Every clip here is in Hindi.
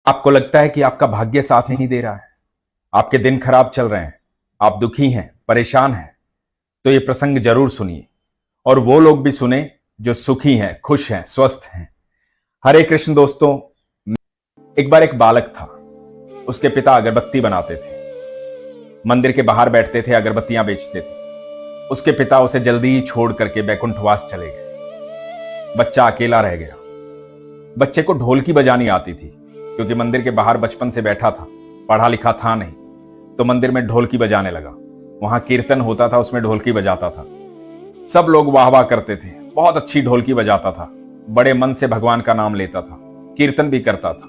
आपको लगता है कि आपका भाग्य साथ नहीं दे रहा है, आपके दिन खराब चल रहे हैं, आप दुखी हैं, परेशान हैं, तो ये प्रसंग जरूर सुनिए और वो लोग भी सुने जो सुखी हैं, खुश हैं, स्वस्थ हैं। हरे कृष्ण दोस्तों। एक बार एक बालक था, उसके पिता अगरबत्ती बनाते थे, मंदिर के बाहर बैठते थे, अगरबत्तियां बेचते थे। उसके पिता उसे जल्दी ही छोड़ करके बैकुंठवास चले गए। बच्चा अकेला रह गया। बच्चे को ढोलकी बजानी आती थी, क्योंकि मंदिर के बाहर बचपन से बैठा था, पढ़ा लिखा था नहीं, तो मंदिर में ढोलकी बजाने लगा। वहां कीर्तन होता था, उसमें ढोलकी बजाता था। सब लोग वाह वाह करते थे, बहुत अच्छी ढोलकी बजाता था, बड़े मन से भगवान का नाम लेता था, कीर्तन भी करता था।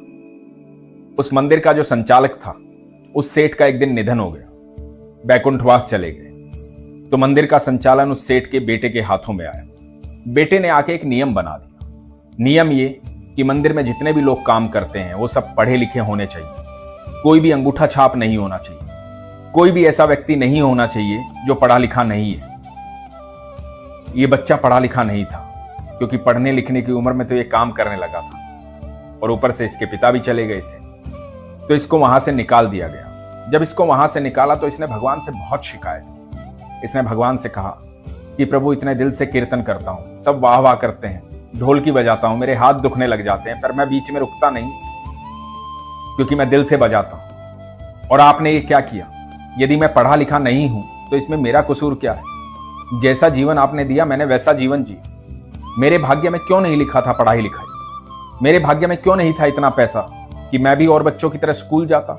उस मंदिर का जो संचालक था, उस सेठ का एक दिन निधन हो गया, बैकुंठवास चले गए। तो मंदिर का संचालन उस सेठ के बेटे के हाथों में आया। बेटे ने आके एक नियम बना दिया। नियम ये कि मंदिर में जितने भी लोग काम करते हैं वो सब पढ़े लिखे होने चाहिए, कोई भी अंगूठा छाप नहीं होना चाहिए, कोई भी ऐसा व्यक्ति नहीं होना चाहिए जो पढ़ा लिखा नहीं है। ये बच्चा पढ़ा लिखा नहीं था, क्योंकि पढ़ने लिखने की उम्र में तो ये काम करने लगा था, और ऊपर से इसके पिता भी चले गए थे, तो इसको वहां से निकाल दिया गया। जब इसको वहां से निकाला तो इसने भगवान से बहुत शिकायत की। इसने भगवान से कहा कि प्रभु, इतने दिल से कीर्तन करता हूं, सब वाह वाह करते हैं, ढोलकी बजाता हूं, मेरे हाथ दुखने लग जाते हैं, पर मैं बीच में रुकता नहीं, क्योंकि मैं दिल से बजाता हूं। और आपने ये क्या किया? यदि मैं पढ़ा लिखा नहीं हूं तो इसमें मेरा कसूर क्या है? जैसा जीवन आपने दिया मैंने वैसा जीवन जी। मेरे भाग्य में क्यों नहीं लिखा था पढ़ाई लिखाई? मेरे भाग्य में क्यों नहीं था इतना पैसा कि मैं भी और बच्चों की तरह स्कूल जाता?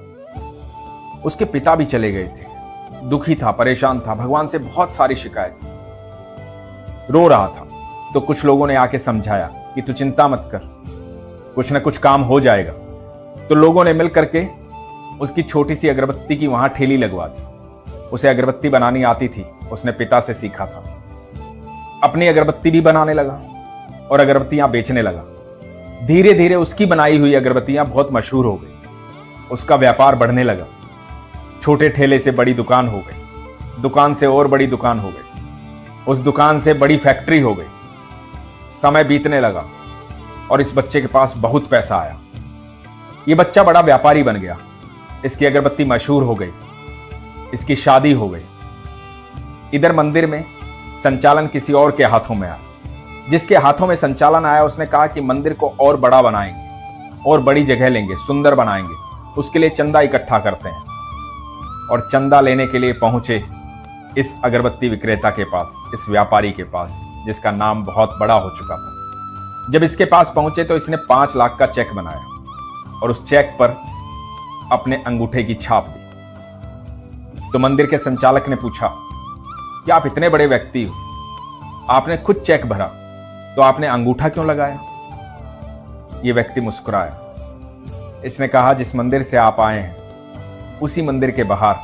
उसके पिता भी चले गए थे, दुखी था, परेशान था, भगवान से बहुत सारी शिकायत, रो रहा था। तो कुछ लोगों ने आके समझाया कि तू चिंता मत कर, कुछ ना कुछ काम हो जाएगा। तो लोगों ने मिल करके उसकी छोटी सी अगरबत्ती की वहां ठेली लगवा दी। उसे अगरबत्ती बनानी आती थी, उसने पिता से सीखा था। अपनी अगरबत्ती भी बनाने लगा और अगरबत्तियां बेचने लगा। धीरे धीरे उसकी बनाई हुई अगरबत्तियां बहुत मशहूर हो गई, उसका व्यापार बढ़ने लगा। छोटे ठेले से बड़ी दुकान हो गई, दुकान से और बड़ी दुकान हो गई, उस दुकान से बड़ी फैक्ट्री हो गई। समय बीतने लगा और इस बच्चे के पास बहुत पैसा आया। ये बच्चा बड़ा व्यापारी बन गया, इसकी अगरबत्ती मशहूर हो गई, इसकी शादी हो गई। इधर मंदिर में संचालन किसी और के हाथों में आया। जिसके हाथों में संचालन आया उसने कहा कि मंदिर को और बड़ा बनाएंगे और बड़ी जगह लेंगे, सुंदर बनाएंगे, उसके लिए चंदा इकट्ठा करते हैं। और चंदा लेने के लिए पहुंचे इस अगरबत्ती विक्रेता के पास, इस व्यापारी के पास, जिसका नाम बहुत बड़ा हो चुका था। जब इसके पास पहुंचे तो इसने 5 लाख का चेक बनाया और उस चेक पर अपने अंगूठे की छाप दी। तो मंदिर के संचालक ने पूछा कि आप इतने बड़े व्यक्ति हो, आपने खुद चेक भरा, तो आपने अंगूठा क्यों लगाया? ये व्यक्ति मुस्कुराया। इसने कहा, जिस मंदिर से आप आए हैं उसी मंदिर के बाहर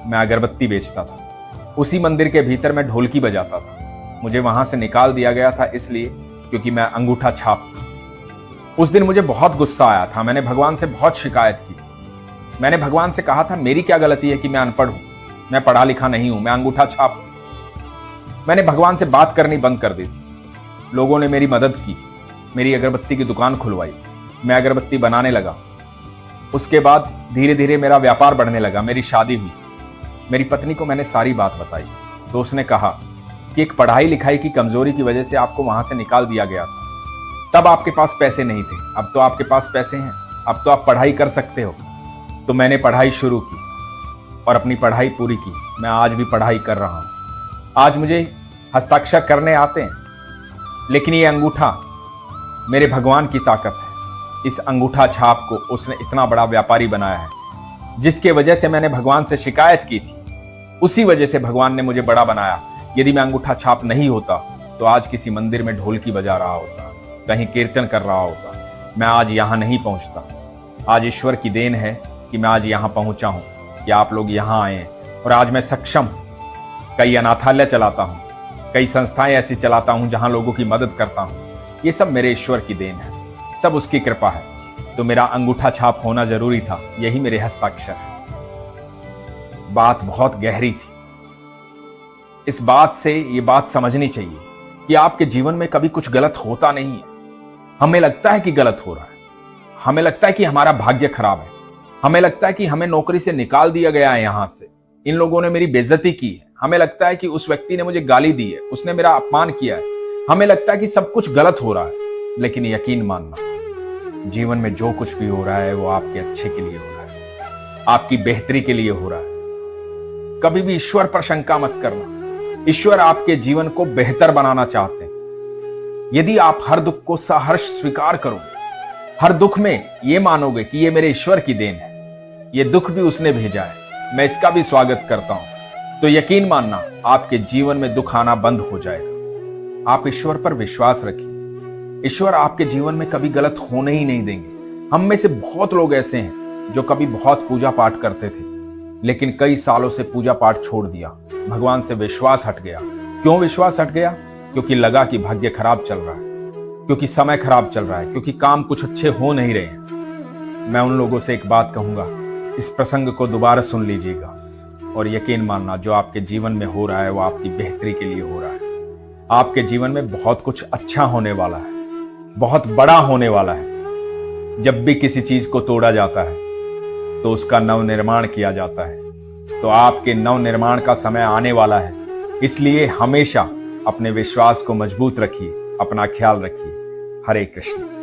मैं अगरबत्ती बेचता था, उसी मंदिर के भीतर मैं ढोलकी बजाता था। मुझे वहां से निकाल दिया गया था इसलिए क्योंकि मैं अंगूठा छाप था। उस दिन मुझे बहुत गुस्सा आया था, मैंने भगवान से बहुत शिकायत की। मैंने भगवान से कहा था, मेरी क्या गलती है कि मैं अनपढ़ हूं, मैं पढ़ा लिखा नहीं हूं, मैं अंगूठा छाप। मैंने भगवान से बात करनी बंद कर दी थी। लोगों ने मेरी मदद की, मेरी अगरबत्ती की दुकान खुलवाई, मैं अगरबत्ती बनाने लगा। उसके बाद धीरे धीरे मेरा व्यापार बढ़ने लगा, मेरी शादी हुई। मेरी पत्नी को मैंने सारी बात बताई, तो उसने कहा कि एक पढ़ाई लिखाई की कमजोरी की वजह से आपको वहां से निकाल दिया गया था। तब आपके पास पैसे नहीं थे, अब तो आपके पास पैसे हैं, अब तो आप पढ़ाई कर सकते हो। तो मैंने पढ़ाई शुरू की और अपनी पढ़ाई पूरी की। मैं आज भी पढ़ाई कर रहा हूं। आज मुझे हस्ताक्षर करने आते हैं, लेकिन ये अंगूठा मेरे भगवान की ताकत है। इस अंगूठा छाप को उसने इतना बड़ा व्यापारी बनाया है। जिसके वजह से मैंने भगवान से शिकायत की थी, उसी वजह से भगवान ने मुझे बड़ा बनाया। यदि मैं अंगूठा छाप नहीं होता तो आज किसी मंदिर में ढोलकी बजा रहा होता, कहीं कीर्तन कर रहा होता, मैं आज यहां नहीं पहुंचता। आज ईश्वर की देन है कि मैं आज यहां पहुंचा हूं, कि आप लोग यहां आए हैं, और आज मैं सक्षम कई अनाथालय चलाता हूं, कई संस्थाएं ऐसी चलाता हूं जहां लोगों की मदद करता हूं। ये सब मेरे ईश्वर की देन है, सब उसकी कृपा है। तो मेरा अंगूठा छाप होना जरूरी था, यही मेरे हस्ताक्षर है। बात बहुत गहरी थी। इस बात से ये बात समझनी चाहिए कि आपके जीवन में कभी कुछ गलत होता नहीं है। हमें लगता है कि गलत हो रहा है, हमें लगता है कि हमारा भाग्य खराब है, हमें लगता है कि हमें नौकरी से निकाल दिया गया है, यहां से इन लोगों ने मेरी बेइज्जती की है, हमें लगता है कि उस व्यक्ति ने मुझे गाली दी है, उसने मेरा अपमान किया है, हमें लगता है कि सब कुछ गलत हो रहा है। लेकिन यकीन मानना, जीवन में जो कुछ भी हो रहा है वो आपके अच्छे के लिए हो रहा है, आपकी बेहतरी के लिए हो रहा है। कभी भी ईश्वर पर शंका मत करना, ईश्वर आपके जीवन को बेहतर बनाना चाहते हैं। यदि आप हर दुख को सहर्ष स्वीकार करोगे, हर दुख में ये मानोगे कि ये मेरे ईश्वर की देन है, ये दुख भी उसने भेजा है, मैं इसका भी स्वागत करता हूं, तो यकीन मानना आपके जीवन में दुख आना बंद हो जाएगा। आप ईश्वर पर विश्वास रखिए, ईश्वर आपके जीवन में कभी गलत होने ही नहीं देंगे। हम में से बहुत लोग ऐसे हैं जो कभी बहुत पूजा पाठ करते थे, लेकिन कई सालों से पूजा पाठ छोड़ दिया, भगवान से विश्वास हट गया। क्यों विश्वास हट गया? क्योंकि लगा कि भाग्य खराब चल रहा है, क्योंकि समय खराब चल रहा है, क्योंकि काम कुछ अच्छे हो नहीं रहे हैं। मैं उन लोगों से एक बात कहूंगा, इस प्रसंग को दोबारा सुन लीजिएगा और यकीन मानना जो आपके जीवन में हो रहा है वो आपकी बेहतरी के लिए हो रहा है। आपके जीवन में बहुत कुछ अच्छा होने वाला है, बहुत बड़ा होने वाला है। जब भी किसी चीज को तोड़ा जाता है तो उसका नवनिर्माण किया जाता है, तो आपके नवनिर्माण का समय आने वाला है। इसलिए हमेशा अपने विश्वास को मजबूत रखिए, अपना ख्याल रखिए। हरे कृष्ण।